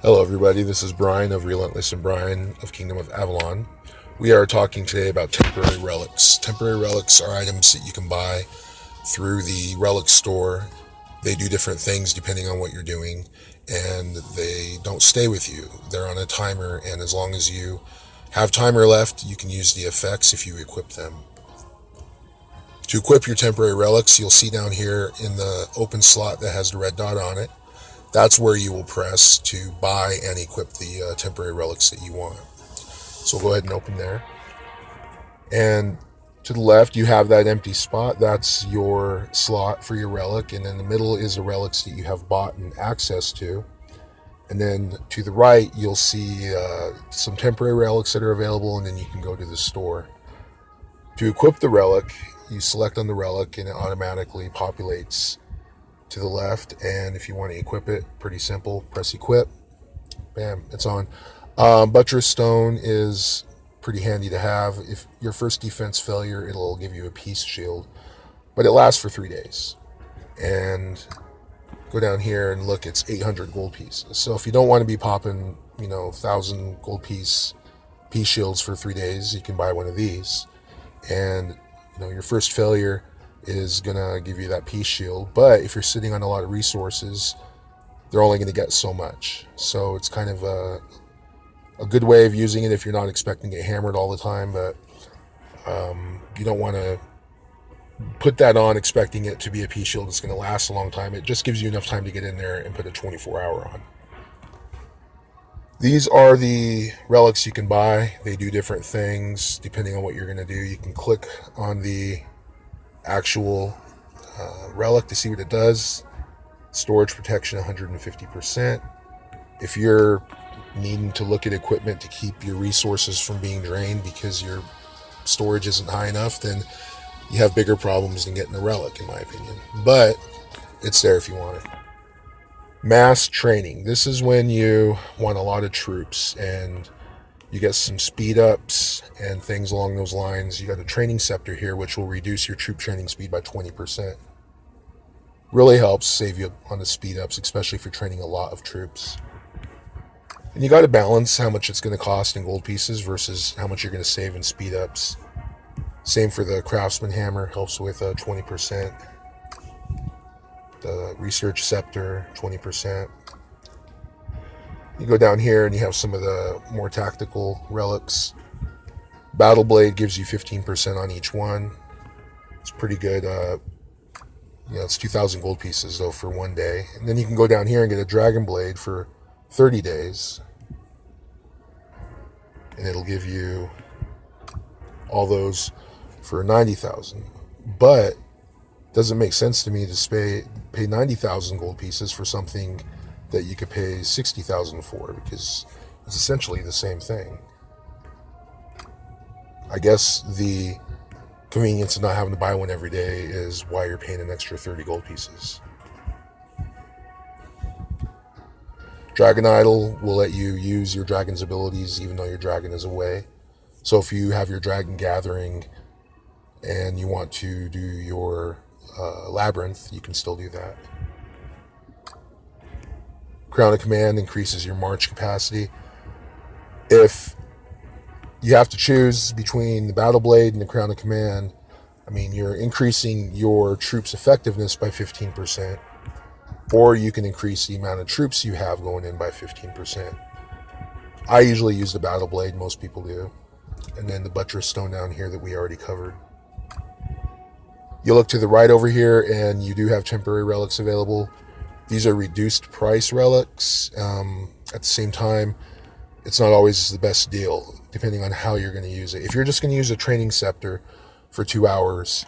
Hello, everybody. This is Brian of Relentless and Brian of Kingdom of Avalon. We are talking today about temporary relics. Temporary relics are items that you can buy through the relic store. They do different things depending on what you're doing, and they don't stay with you. They're on a timer, and as long as you have timer left, you can use the effects if you equip them. To equip your temporary relics, you'll see down here in the open slot that has the red dot on it. That's where you will press to buy and equip the temporary relics that you want. So we'll go ahead and open there. And to the left, you have that empty spot. That's your slot for your relic. And in the middle is the relics that you have bought and access to. And then to the right, you'll see some temporary relics that are available, and then you can go to the store. To equip the relic, you select on the relic, and it automatically populates to the left. And if you want to equip it, pretty simple, press equip. Bam, it's on. Buttress Stone is pretty handy to have. If your first defense failure, it'll give you a peace shield, but it lasts for 3 days. And go down here and look, it's 800 gold pieces. So if you don't want to be popping, 1,000 gold peace shields for 3 days, you can buy one of these. And your first failure is gonna give you that peace shield. But if you're sitting on a lot of resources, they're only going to get so much. So it's kind of a good way of using it if you're not expecting to get hammered all the time. But you don't want to put that on expecting it to be a peace shield that's going to last a long time. It just gives you enough time to get in there and put a 24-hour on. These are the relics you can buy. They do different things depending on what you're going to do. You can click on the actual relic to see what it does. Storage protection 150%. If you're needing to look at equipment to keep your resources from being drained because your storage isn't high enough, then you have bigger problems than getting a relic, in my opinion. But it's there if you want it. Mass training. This is when you want a lot of troops and you get some speed ups and things along those lines. You got a training scepter here, which will reduce your troop training speed by 20%. Really helps save you on the speed ups, especially if you're training a lot of troops. And you got to balance how much it's going to cost in gold pieces versus how much you're going to save in speed ups. Same for the craftsman hammer, helps with 20%. The research scepter, 20%. You go down here and you have some of the more tactical relics. Battle blade gives you 15% on each one. It's pretty good. It's 2,000 gold pieces, though, for 1 day. And then you can go down here and get a dragon blade for 30 days. And it'll give you all those for 90,000. But it doesn't make sense to me to pay 90,000 gold pieces for something that you could pay 60,000 for, because it's essentially the same thing. I guess the convenience of not having to buy one every day is why you're paying an extra 30 gold pieces. Dragon Idol will let you use your dragon's abilities even though your dragon is away. So if you have your dragon gathering and you want to do your labyrinth, you can still do that. Crown of Command increases your march capacity. If you have to choose between the Battle Blade and the Crown of Command, you're increasing your troops' effectiveness by 15%, or you can increase the amount of troops you have going in by 15%. I usually use the Battle Blade, most people do. And then the Buttress Stone down here that we already covered. You look to the right over here, and you do have temporary relics available. These are reduced price relics. At the same time, it's not always the best deal, depending on how you're going to use it. If you're just going to use a training scepter for 2 hours,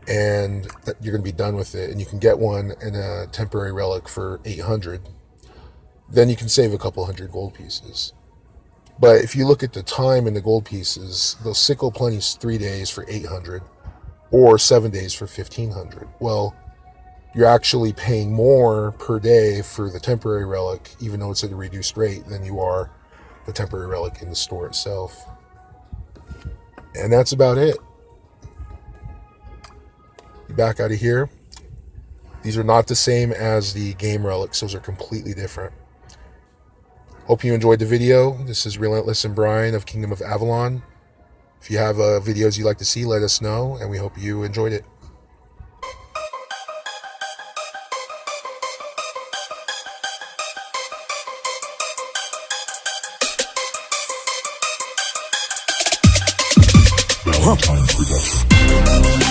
and you're going to be done with it, and you can get one in a temporary relic for 800, then you can save a couple hundred gold pieces. But if you look at the time in the gold pieces, those sickle plenty's 3 days for 800, or 7 days for 1,500. Well, you're actually paying more per day for the temporary relic, even though it's at a reduced rate, than you are the temporary relic in the store itself. And that's about it. You back out of here. These are not the same as the game relics. Those are completely different. Hope you enjoyed the video. This is Relentless and Brian of Kingdom of Avalon. If you have videos you'd like to see, let us know, and we hope you enjoyed it. Valentine Production.